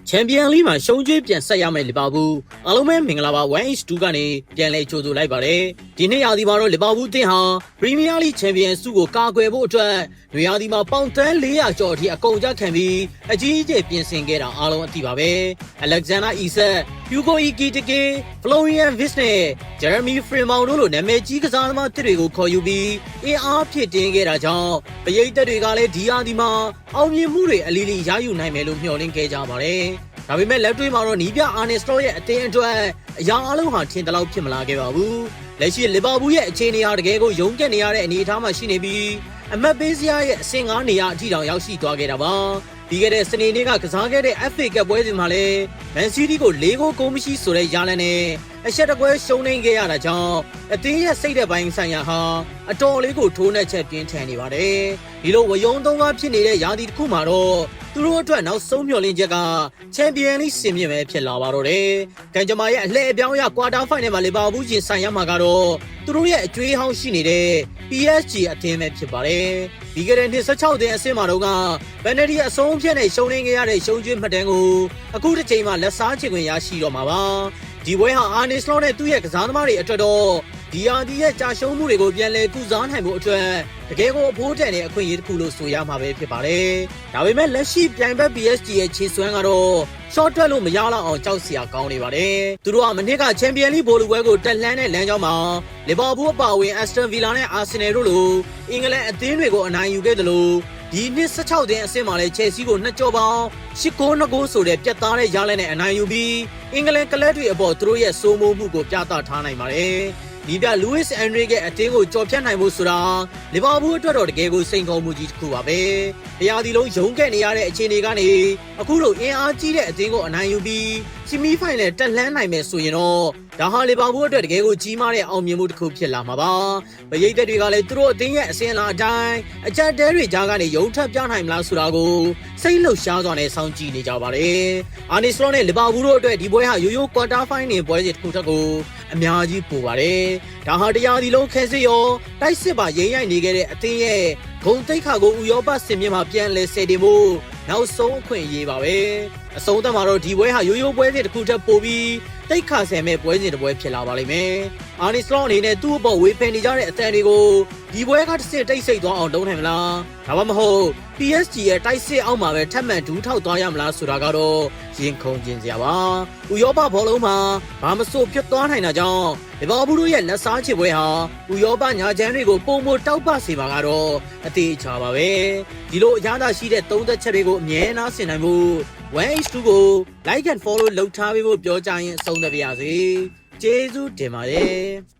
ချန်ပီယံလိမှာရှုံးကျွေးပြန်ဆက်ရမယ့်လီဗာပူးအားလုံးပဲမင်္ဂလာပါ 1H2 ကနေပြန်လည်ကြိုဆိုလိုက်ပါတယ်ဒီနေ့ရာသီမှာတော့လီဗာပူးအသင်းဟာပရီးမီးယားလိချန်ပီယံဆုကိုကာကွယ်ဖို့အတွက်နွေရာသီမှာပေါင်သန်း400ကျော်အထိအကုန်ကြခံပြီးအကြီးအကျယ်ပြင်ဆင်ခဲ့တာအားလုံးအသိပါပဲအလက်ဇန်ဒါအီဆက်ဟျူဂိုအီကီတကေဖလိုရီယန်ဗစ်နဲ့ဂျယ်ရမီဖရီမောင်တို့လိုနာမည်ကြီးကစားသမားတွေကိုခေါ်ယူပြီးအင်အားဖြစ်တင်းခဲ့တာကြောင့်ပရိသတ်တွေကလည်းဒီရာသီမှာအောင်မြင်မှုတွေအလီလီရယူနိုင်မယ်လို့မျှော်လင့်ခဲ့ကြပါတယ်ဒါပေမဲ့လက်တွေ့မှာတော့နီးပြအာနေစတော့ရဲ့အသင်းအတွက်အရာအလုံးဟာထင်သလောက်ဖြစ်မလာခဲ့ပါဘူးလက်ရှိလီဗာပူးရဲ့အခြေအနေဟာတကယ်ကိုရုန်းကန်နေရတဲ့အနေအထားမှာရှိနေပြီးအမတ်ပေးစရာရဲ့အဆင့်9နေရာအထိတောင်ရောက်ရှိသွားခဲ့တာပါပြီးခဲ့တဲ့စနေနေ့ကကစားခဲ့တဲ့ FA ကပ်ပွဲစဉ်မှာလည်းမန်စီးတီးကို4ဂိုးကိုမရှိဆိုတဲ့ရလနဲ့အချက်တကွဲရှုံးနေခဲ့ရတာကြောင့်အသင်းရဲ့စိတ်တဲ့ပိုင်းဆိုင်ရာဟာအတော်လေးကိုထိုးနှက်ချက်ပြင်းထန်နေပါတယ်ဒီလိုဝယုံသုံးကားဖြစ်နေတဲ့ရာသီတစ်ခုမှာတော့သူတို့အတွက်နောက်ဆုံးမျှော်လင့်ချက်ကချန်ပီယံလိစင်မြင့်ပဲဖြစ်လာပါတော့တယ်။ကန်ဂျမာရဲ့အလှည့်အပြောင်းရကွာတာဖိုင်နယ်မှာလီဗာပူးရှင်ဆိုင်ရမှာကတော့သူတို့ရဲ့အကျွေးဟောင်းရှိနေတဲ့ PSG အသင်းပဲဖြစ်ပါတယ်။ပြီးခဲ့တဲ့နှစ်16သင်းအဆင့်မှာတော့ကဘန်နဒီအဆုံးဖြတ်နဲ့ရှုံးနေခဲ့ရတဲ့ရှုံးကျွေးမှတ်တမ်းကိုအခုတစ်ချိန်မှာလက်စားချေခွင့်ရရှိတော့မှာပါ။ဒီပွဲဟာအာနေစလောနဲ့သူ့ရဲ့ကစားသမားတွေအတွက်တော့ဒီယာဒီရဲ့ကြာရှုံးမှုတွေကိုပြန်လည်ကုစားနိုင်ဖို့အတွက်တကယ်ကိုအဖိုးတန်တဲ့အခွင့်အရေးတစ်ခုလို့ဆိုရမှာပဲဖြစ်ပါတယ်။ဒါပေမဲ့လက်ရှိပြိုင်ဘက် PSG ရဲ့ခြေစွမ်းကတော့ short တွက်လို့မရတော့အောင်ကြောက်စရာကောင်းနေပါတယ်။သူတို့ကမနစ်ကချန်ပီယံလိဘောလုံးပွဲကိုတက်လှမ်းတဲ့လမ်းကြောင်းမှာလီဗာပူးအပါအဝင် Aston Villa နဲ့ Arsenal တို့လိုအင်္ဂလန်အသင်းတွေကိုအနိုင်ယူခဲ့တယ်လို့ဒီနှစ်16သင်းအဆင့်မှာလည်း Chelsea ကို2ကြော်ပေါင်း10ဂိုး2ဂိုးဆိုတဲ့ပြတ်သားတဲ့ရလနဲ့အနိုင်ယူပြီးအင်္ဂလန်ကလပ်တွေအပေါ်သူတို့ရဲ့စိုးမိုးမှုကိုပြသထားနိုင်ပါတယ်။ဒီပြလူးဝစ်အန်ဒရီရဲ့အတင်းကိုကြော်ဖြတ်နိုင်ဖို့ဆိုတာလီဗာပူးအတွက်တော့တကယ်ကိုစိန်ခေါ်မှုကြီးတစ်ခုပါပဲ။တရားဒီလုံးရုန်းကန်နေရတဲ့အခြေအနေကနေအခုလိုအင်အားကြီးတဲ့အတင်းကိုအနိုင်ယူပြီးဆီမီဖိုင်နယ်တက်လှမ်းနိုင်မယ်ဆိုရင်တော့ဒါဟာလီဗာပူးအတွက်တကယ်ကိုကြီးမားတဲ့အောင်မြင်မှုတစ်ခုဖြစ်လာမှာပါ။ပရိသတ်တွေကလည်းသူတို့အတင်းရဲ့အစင်လာအတိုင်းအကြက်တဲတွေကြားကနေရုံထပ်ပြနိုင်မလားဆိုတာကိုစိတ်လှုပ်ရှားစွာနဲ့စောင့်ကြည့်နေကြပါတယ်။အာနီစလောနဲ့လီဗာပူးတို့အတွက်ဒီပွဲဟာရိုးရိုးကွာတာဖိုင်နယ်ပွဲစဉ်တစ်ခုတစ်ခုအများကြီးပိုပါတယ်။ဒါဟာတရားဒီလုံးခဲစစ်ရောတိုက်စစ်ပါရိမ့်ရိုက်နေခဲ့တဲ့အသင်းရဲ့ဂုံတိတ်ခါကိုဥရောပစင်မြင့်မှာပြန်လဲဆယ်တင်ဖို့နောက်ဆုံးအခွင့်အရေးပါပဲအဆုံးသတ်မှာတော့ဒီပွဲဟာရိုးရိုးပွဲစဉ်တစ်ခုထပ်ပို့ပြီးတိတ်ခါဆယ်မဲ့ပွဲစဉ်တစ်ပွဲဖြစ်လာပါလိမ့်မယ်အာနီစလောအနေနဲ့သူ့အပေါ်ဝေဖန်နေကြတဲ့အသံတွေကိုဒီပွဲကတစ်စစ်တိတ်ဆိတ်သွားအောင်လုပ်နိုင်မလားဒါမှမဟုတ် PSG ရဲ့တိုက်စစ်အောက်မှာပဲထပ်မံဒူးထောက်သွားရမလားဆိုတာကတော့ရင်ခုန်ကျင်စရာပါဥရောပဘောလုံးမှာဘာမဆိုဖြစ်သွားနိုင်တာကြောင့်လီဗာပူးတို့ရဲ့လက်စားချေပွဲဟာဥရောပညာချမ်းတွေကိုပုံမတောက်ပစေမှာကတော့အသေးချာပါပဲဒီလိုအရသာရှိတဲ့သုံးသက်ချက်တွေကိုအမြဲနားဆင်နိုင်ဖို့ 1H2 ကို like and follow လုပ်ထားပေးဖို့ပြောကြရင်အဆုံးသတ်ပါရစေကျေးဇူးတင်ပါတယ်